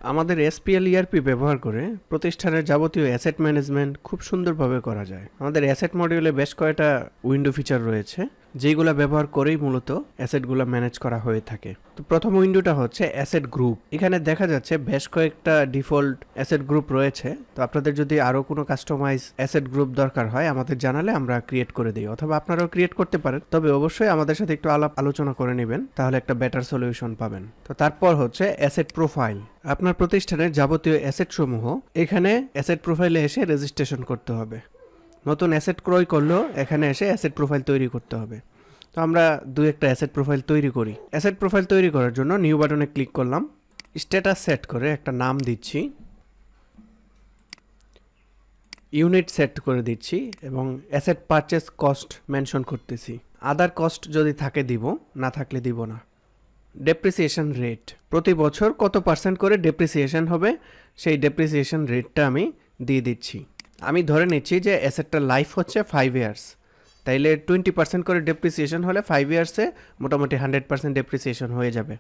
আমাদের SPL ERP ব্যবহার করে প্রতিষ্ঠানের যাবতীয় অ্যাসেট ম্যানেজমেন্ট খুব সুন্দরভাবে করা যায়। আমাদের অ্যাসেট মডিউলে বেশ কয়েকটা উইন্ডো ফিচার রয়েছে, যেগুলো ব্যবহার করেই মূলত অ্যাসেটগুলো ম্যানেজ করা হয়ে থাকে। তো প্রথম উইন্ডোটা হচ্ছে অ্যাসেট গ্রুপ। এখানে দেখা যাচ্ছে বেশ কয়েকটা ডিফল্ট অ্যাসেট গ্রুপ রয়েছে। তো আপনাদের যদি আরও কোনো কাস্টমাইজ অ্যাসেট গ্রুপ দরকার হয় আমাদের জানালে আমরা ক্রিয়েট করে দিই, অথবা আপনারাও ক্রিয়েট করতে পারেন। তবে অবশ্যই আমাদের সাথে একটু আলোচনা করে নেবেন, তাহলে একটা বেটার সলিউশন পাবেন। তো তারপর হচ্ছে অ্যাসেট প্রোফাইল। আপনার প্রতিষ্ঠানের যাবতীয় অ্যাসেট সমূহ এখানে অ্যাসেট প্রোফাইলে এসে রেজিস্ট্রেশন করতে হবে। নতুন অ্যাসেট ক্রয় করলেও এখানে এসে অ্যাসেট প্রোফাইল তৈরি করতে হবে। তো আমরা একটা অ্যাসেট প্রোফাইল তৈরি করি। অ্যাসেট প্রোফাইল তৈরি করার জন্য নিউ বাটনে ক্লিক করলাম, স্ট্যাটাস সেট করে একটা নাম দিচ্ছি, ইউনিট সেট করে দিচ্ছি এবং অ্যাসেট পারচেস কস্ট মেনশন করতেছি। আদার কস্ট যদি থাকে দিব, না থাকলে দিব না। ডেপ্রিসিয়েশন রেট, প্রতি বছর কত পার্সেন্ট করে ডেপ্রিসিয়েশন হবে সেই ডেপ্রিসিয়েশন রেটটা আমি দিয়ে দিচ্ছি। আমি ধরে নিচ্ছি যে অ্যাসেটটার লাইফ হচ্ছে 5 ইয়ার্স, তাইলে 20% করে ডেপ্রিসিয়েশন হলে 5 ইয়ার্সে মোটামুটি 100% ডেপ্রিসিয়েশন হয়ে যাবে।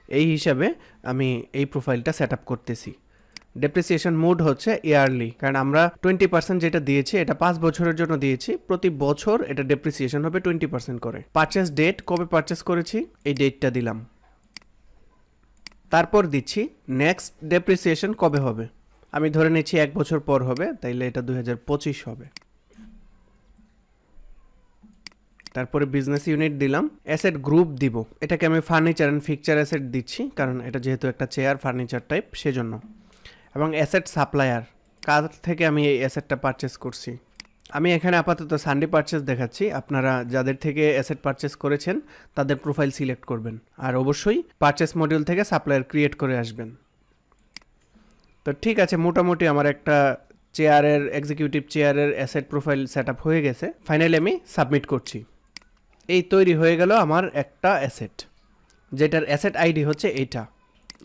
এই হিসাবে আমি এই প্রোফাইলটা সেট আপ করতেছি। ডেপ্রিসিয়েশন মোড হচ্ছে ইয়ারলি, কারণ আমরা 20% যেটা দিয়েছি এটা 5 বছরের জন্য দিয়েছি। প্রতি বছর এটা ডেপ্রিসিয়েশন হবে 20% করে। পারচেস ডেট, কবে পারচেস করেছি এই ডেটটা দিলাম। তারপর দিচ্ছি নেক্সট ডেপ্রিসিয়েশন কবে হবে। আমি ধরে নিচ্ছি 1 বছর পর হবে, তাইলে এটা 2025 হবে। তারপরে বিজনেস ইউনিট দিলাম। অ্যাসেট গ্রুপ দিব, এটাকে আমি ফার্নিচার অ্যান্ড ফিকচার অ্যাসেট দিচ্ছি, কারণ এটা যেহেতু একটা চেয়ার ফার্নিচার টাইপ সেজন্য। এবং অ্যাসেট সাপ্লায়ার, কার থেকে আমি এই অ্যাসেটটা পারচেস করছি। আমি এখানে আপাতত সানডে পারচেস দেখাচ্ছি। আপনারা যাদের থেকে অ্যাসেট পারচেস করেছেন তাদের প্রোফাইল সিলেক্ট করবেন, আর অবশ্যই পারচেস মডিউল থেকে সাপ্লায়ার ক্রিয়েট করে আসবেন। তো ঠিক আছে, মোটামুটি আমার একটা চেয়ারের, এক্সিকিউটিভ চেয়ারের অ্যাসেট প্রোফাইল সেট আপ হয়ে গেছে। ফাইনালি আমি সাবমিট করছি। এই তৈরি হয়ে গেল আমার একটা অ্যাসেট, যেটার অ্যাসেট আইডি হচ্ছে এইটা।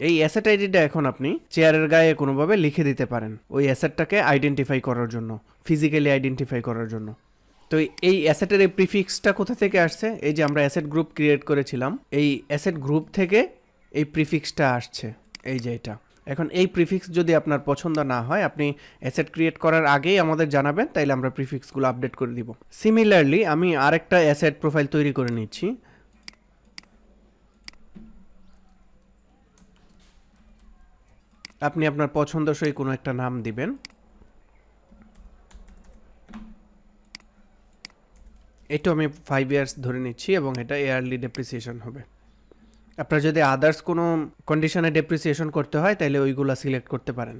এই অ্যাসেট আইডিটা এখন আপনি চেয়ারের গায়ে কোনোভাবে লিখে দিতে পারেন ওই অ্যাসেটটাকে আইডেন্টিফাই করার জন্য, ফিজিক্যালি আইডেন্টিফাই করার জন্য। তো এই অ্যাসেটের এই প্রিফিক্সটা কোথা থেকে আসছে? এই যে আমরা অ্যাসেট গ্রুপ ক্রিয়েট করেছিলাম, এই অ্যাসেট গ্রুপ থেকে এই প্রিফিক্সটা আসছে, এই যে এটা। এখন এই প্রিফিক্স যদি আপনার পছন্দ না হয়, আপনি অ্যাসেট ক্রিয়েট করার আগেই আমাদের জানাবেন, তাইলে আমরা প্রিফিক্সগুলো আপডেট করে দিব। সিমিলারলি আমি আরেকটা অ্যাসেট প্রোফাইল তৈরি করে নিচ্ছি। আপনি আপনার পছন্দসই কোনো একটা নাম দিবেন। এটা আমি 5 ইয়ার্স ধরে নিচ্ছি এবং এটা ইয়ারলি ডেপ্রিসিয়েশন হবে। আপনার যদি আদার্স কোনো কন্ডিশনে ডেপ্রিসিয়েশন করতে হয় তাহলে ওইগুলো সিলেক্ট করতে পারেন।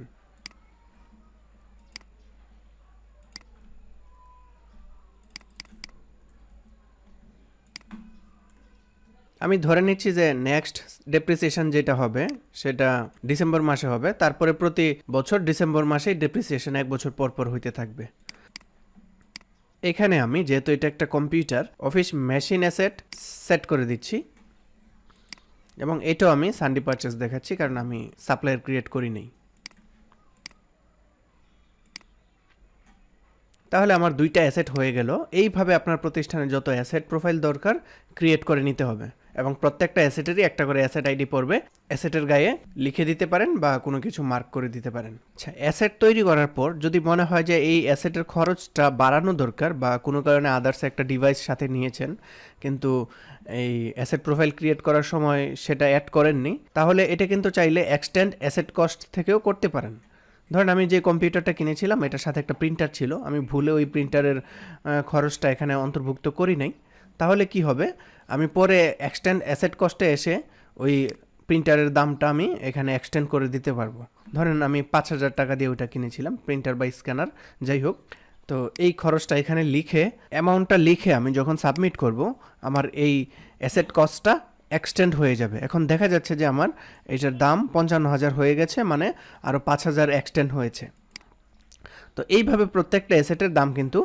আমি ধরে নিচ্ছি যে নেক্সট ডেপ্রিসিয়েশন যেটা হবে সেটা ডিসেম্বর মাসে হবে, তারপরে প্রতি বছর ডিসেম্বর মাসেই ডেপ্রিসিয়েশন 1 বছর পর পর হইতে থাকবে। এখানে আমি যেহেতু এটা একটা computer, office machine asset set করে দিচ্ছি এবং এটাও আমি সানডে পারচেস দেখাচ্ছি, কারণ আমি সাপ্লায়ার ক্রিয়েট করি নাই। তাহলে আমার 2টা অ্যাসেট হয়ে গেল। এইভাবে আপনার প্রতিষ্ঠানে যত অ্যাসেট প্রোফাইল দরকার ক্রিয়েট করে নিতে হবে এবং প্রত্যেকটা অ্যাসেটেরই একটা করে অ্যাসেট আইডি পড়বে। অ্যাসেটের গায়ে লিখে দিতে পারেন বা কোনো কিছু মার্ক করে দিতে পারেন। আচ্ছা, অ্যাসেট তৈরি করার পর যদি মনে হয় যে এই অ্যাসেটের খরচটা বাড়ানো দরকার বা কোনো কারণে আদার্স একটা ডিভাইস সাথে নিয়েছেন কিন্তু এই অ্যাসেট প্রোফাইল ক্রিয়েট করার সময় সেটা অ্যাড করেননি, তাহলে এটা কিন্তু চাইলে এক্সটেন্ড অ্যাসেট কস্ট থেকেও করতে পারেন। ধরেন আমি যে কম্পিউটারটা কিনেছিলাম এটার সাথে একটা প্রিন্টার ছিল, আমি ভুলে ওই প্রিন্টারের খরচটা এখানে অন্তর্ভুক্ত করি নাই। তাহলে কি হবে, আমি পরে এক্সটেন্ড অ্যাসেট কস্টে এসে ওই প্রিন্টারের দামটা আমি এখানে এক্সটেন্ড করে দিতে পারবো। ধরেন আমি 5,000 টাকা দিয়ে ওইটা কিনেছিলাম, প্রিন্টার বা স্ক্যানার যাই হোক। তো এই খরচটা এখানে লিখে, অ্যামাউন্টটা লিখে আমি যখন সাবমিট করব আমার এই অ্যাসেট কস্টটা এক্সটেন্ড হয়ে যাবে। এখন দেখা যাচ্ছে যে আমার এটার দাম 55,000 হয়ে গেছে, মানে আরও 5,000 এক্সটেন্ড হয়েছে। তো এইভাবে প্রত্যেকটা অ্যাসেটের দাম কিন্তু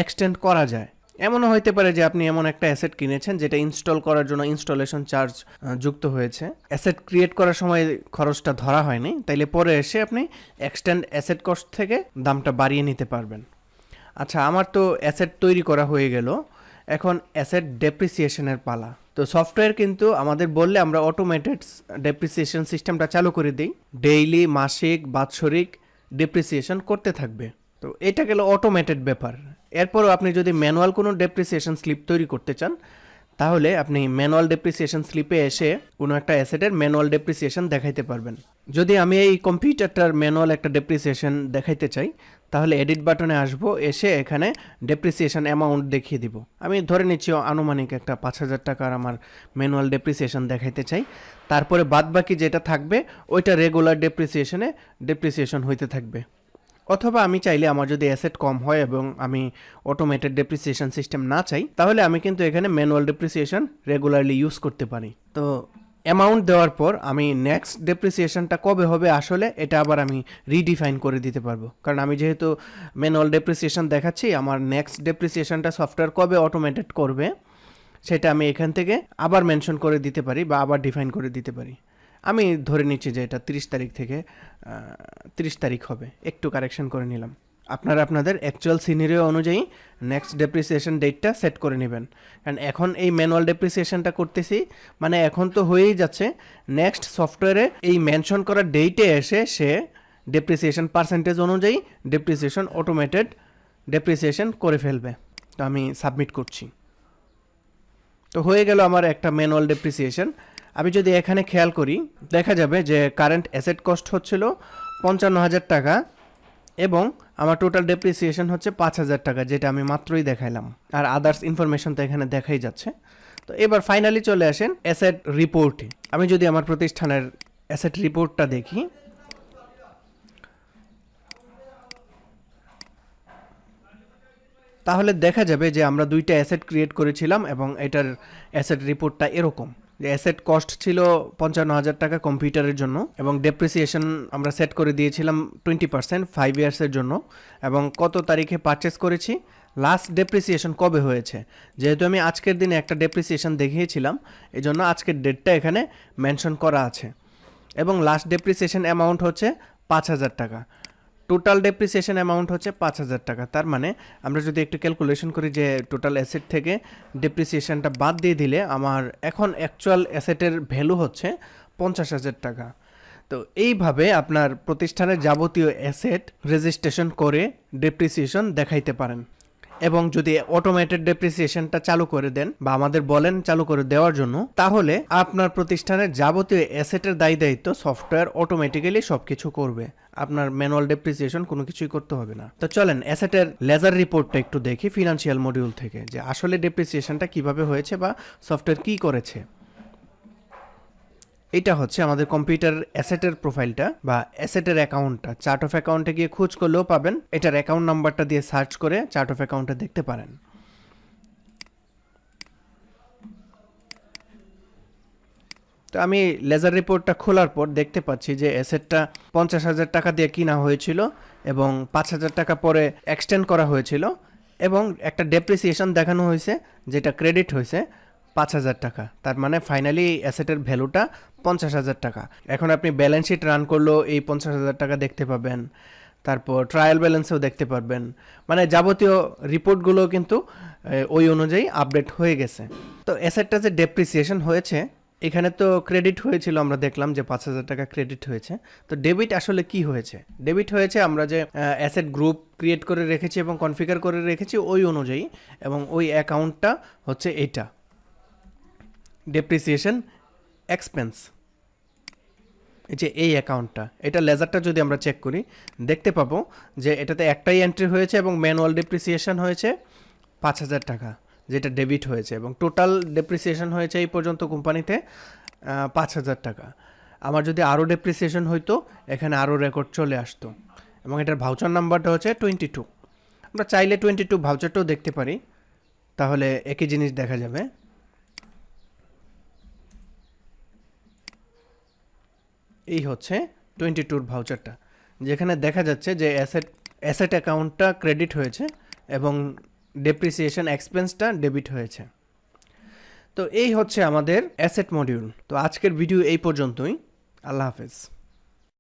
এক্সটেন্ড করা যায়। এমনও হইতে পারে যে আপনি এমন একটা অ্যাসেট কিনেছেন যেটা ইনস্টল করার জন্য ইনস্টলেশন চার্জ যুক্ত হয়েছে, অ্যাসেট ক্রিয়েট করার সময় খরচটা ধরা হয়নি, তাইলে পরে এসে আপনি এক্সটেন্ড অ্যাসেট কস্ট থেকে দামটা বাড়িয়ে নিতে পারবেন। আচ্ছা, আমার তো অ্যাসেট তৈরি করা হয়ে গেল, এখন অ্যাসেট ডেপ্রিসিয়েশনের পালা। তো সফটওয়্যার কিন্তু আমাদের বললে আমরা অটোমেটেড ডেপ্রিসিয়েশন সিস্টেমটা চালু করে দিই, ডেইলি, মাসিক, বাৎসরিক ডেপ্রিসিয়েশন করতে থাকবে। তো এটা গেল অটোমেটেড ব্যাপার। এরপরও আপনি যদি ম্যানুয়াল কোনো ডেপ্রিসিয়েশন স্লিপ তৈরি করতে চান, তাহলে আপনি ম্যানুয়াল ডেপ্রিসিয়েশন স্লিপে এসে কোনো একটা অ্যাসেটের ম্যানুয়াল ডেপ্রিসিয়েশন দেখাইতে পারবেন। যদি আমি এই কম্পিউটারটার ম্যানুয়াল একটা ডেপ্রিসিয়েশন দেখাইতে চাই, তাহলে এডিট বাটনে আসবো, এসে এখানে ডেপ্রিসিয়েশন অ্যামাউন্ট দেখিয়ে দিব। আমি ধরে নিচ্ছি আনুমানিক একটা 5,000 টাকার আমার ম্যানুয়াল ডেপ্রিসিয়েশন দেখাইতে চাই। তারপরে বাদবাকি যেটা থাকবে ওইটা রেগুলার ডেপ্রিসিয়েশন হইতে থাকবে। অথবা আমি চাইলে আমার যদি অ্যাসেট কম হয় এবং আমি অটোমেটেড ডেপ্রিসিয়েশন সিস্টেম না চাই, তাহলে আমি কিন্তু এখানে ম্যানুয়াল ডেপ্রিসিয়েশন রেগুলারলি ইউজ করতে পারি। তো অ্যামাউন্ট দেওয়ার পর আমি নেক্সট ডেপ্রিসিয়েশনটা কবে হবে আসলে এটা আবার আমি রিডিফাইন করে দিতে পারবো, কারণ আমি যেহেতু ম্যানুয়াল ডেপ্রিসিয়েশন দেখাচ্ছি, আমার নেক্সট ডেপ্রিসিয়েশনটা সফটওয়্যার কবে অটোমেটেড করবে সেটা আমি এখান থেকে আবার মেনশন করে দিতে পারি বা আবার ডিফাইন করে দিতে পারি। আমি ধরে নিচ্ছি যে এটা 30 তারিখ থেকে 30 তারিখ হবে, একটু কারেকশন করে নিলাম। আপনারা আপনাদের অ্যাকচুয়াল সিনারিও অনুযায়ী নেক্সট ডেপ্রিসিয়েশন ডেটটা সেট করে নেবেন, কারণ এখন এই ম্যানুয়াল ডেপ্রিসিয়েশনটা করতেছি মানে এখন তো হয়েই যাচ্ছে, নেক্সট সফটওয়্যারে এই মেনশন করা ডেটে এসে সে ডেপ্রিসিয়েশন পার্সেন্টেজ অনুযায়ী ডেপ্রিসিয়েশন অটোমেটেড ডেপ্রিসিয়েশন করে ফেলবে। তো আমি সাবমিট করছি। তো হয়ে গেল আমার একটা ম্যানুয়াল ডেপ্রিসিয়েশন। আমি যদি এখানে খেয়াল করি, দেখা যাবে যে কারেন্ট অ্যাসেট কস্ট হচ্ছিল 55,000 টাকা এবং আমার টোটাল ডেপ্রিসিয়েশন হচ্ছে 5,000 টাকা, যেটা আমি মাত্রই দেখাইলাম। আর আদার্স ইনফরমেশন তো এখানে দেখাই যাচ্ছে। তো এবার ফাইনালি চলে আসেন অ্যাসেট রিপোর্টে। আমি যদি আমার প্রতিষ্ঠানের অ্যাসেট রিপোর্টটা দেখি, তাহলে দেখা যাবে যে আমরা দুইটা অ্যাসেট ক্রিয়েট করেছিলাম এবং এটার অ্যাসেট রিপোর্টটা এরকম যে অ্যাসেট কস্ট ছিল 55,000 টাকা কম্পিউটারের জন্য এবং ডেপ্রিসিয়েশন আমরা সেট করে দিয়েছিলাম 20% 5 ইয়ার্সের জন্য, এবং কত তারিখে পারচেস করেছি, লাস্ট ডেপ্রিসিয়েশন কবে হয়েছে। যেহেতু আমি আজকের দিনে একটা ডেপ্রিসিয়েশন দেখিয়েছিলাম, এই জন্য আজকের ডেটটা এখানে মেনশন করা আছে এবং লাস্ট ডেপ্রিসিয়েশন অ্যামাউন্ট হচ্ছে 5,000 টাকা। টোটাল ডেপ্রিসিয়েশন অ্যামাউন্ট হচ্ছে 5,000 টাকা। তার মানে আমরা যদি একটু ক্যালকুলেশন করি যে টোটাল অ্যাসেট থেকে ডেপ্রিসিয়েশনটা বাদ দিয়ে দিলে আমার এখন অ্যাকচুয়াল অ্যাসেটের ভ্যালু হচ্ছে 50,000 টাকা। তো এইভাবে আপনার প্রতিষ্ঠানের যাবতীয় অ্যাসেট রেজিস্ট্রেশন করে ডেপ্রিসিয়েশন দেখাইতে পারেন। এবং যদি অটোমেটেড ডেপ্রিসিয়েশনটা চালু করে দেন বা আমাদের বলেন চালু করে দেওয়ার জন্য, তাহলে আপনার প্রতিষ্ঠানের যাবতীয় অ্যাসেটের দায়ী দায়িত্ব সফটওয়্যার অটোমেটিক্যালি সবকিছু করবে, আপনার ম্যানুয়াল ডেপ্রিসিয়েশন কোনো কিছুই করতে হবে না। তো চলেন অ্যাসেটের লেজার রিপোর্টটা একটু দেখি ফিনান্সিয়াল মডিউল থেকে, যে আসলে ডেপ্রিসিয়েশনটা কিভাবে হয়েছে বা সফটওয়্যার কি করেছে। এটা হচ্ছে আমাদের কম্পিউটার অ্যাসেটের প্রোফাইলটা বা অ্যাসেটের অ্যাকাউন্টটা। চার্ট অফ অ্যাকাউন্টে গিয়ে খোঁজ করলেও পাবেন, এটার অ্যাকাউন্ট নাম্বারটা দিয়ে সার্চ করে চার্ট অফ অ্যাকাউন্টটা দেখতে পারেন। তো আমি লেজার রিপোর্টটা খোলার পর দেখতে পাচ্ছি যে অ্যাসেটটা 50,000 টাকা দিয়ে কিনা হয়েছিল এবং 5,000 টাকা পরে এক্সটেন্ড করা হয়েছিল এবং একটা ডেপ্রিসিয়েশন দেখানো হয়েছে যেটা ক্রেডিট হয়েছে 5,000 টাকা। তার মানে ফাইনালি অ্যাসেটের ভ্যালুটা 50,000 টাকা। এখন আপনি ব্যালেন্স শিট রান করলেও এই 50,000 টাকা দেখতে পাবেন, তারপর ট্রায়াল ব্যালেন্সেও দেখতে পারবেন, মানে যাবতীয় রিপোর্টগুলো কিন্তু ওই অনুযায়ী আপডেট হয়ে গেছে। তো অ্যাসেটটা যে ডেপ্রিসিয়েশন হয়েছে, এখানে তো ক্রেডিট হয়েছিল, আমরা দেখলাম যে 5,000 টাকা ক্রেডিট হয়েছে। তো ডেবিট আসলে কি হয়েছে? ডেবিট হয়েছে আমরা যে অ্যাসেট গ্রুপ ক্রিয়েট করে রেখেছি এবং কনফিগার করে রেখেছি ওই অনুযায়ী, এবং ওই অ্যাকাউন্টটা হচ্ছে এইটা ডেপ্রিসিয়েশন এক্সপেন্স। এই যে এই অ্যাকাউন্টটা, এটা লেজারটা যদি আমরা চেক করি দেখতে পাবো যে এটাতে একটাই এন্ট্রি হয়েছে এবং ম্যানুয়াল ডেপ্রিসিয়েশন হয়েছে 5,000 টাকা, যেটা ডেবিট হয়েছে, এবং টোটাল ডেপ্রিসিয়েশন হয়েছে এই পর্যন্ত কোম্পানিতে 5,000 টাকা। আমার যদি আরও ডেপ্রিসিয়েশন হইতো এখানে আরও রেকর্ড চলে আসতো, এবং এটার ভাউচার নাম্বারটা হচ্ছে 22। আমরা চাইলে 22 ভাউচারটাও দেখতে পারি, তাহলে একই জিনিস দেখা যাবে। এই হচ্ছে 22 ভাউচারটা, যেখানে দেখা যাচ্ছে যে অ্যাসেট অ্যাকাউন্টটা ক্রেডিট হয়েছে এবং ডেপ্রিসিয়েশন এক্সপেন্সটা ডেবিট হয়েছে। তো এই হচ্ছে আমাদের অ্যাসেট মডিউল। তো আজকের ভিডিও এই পর্যন্তই। আল্লাহ হাফেজ।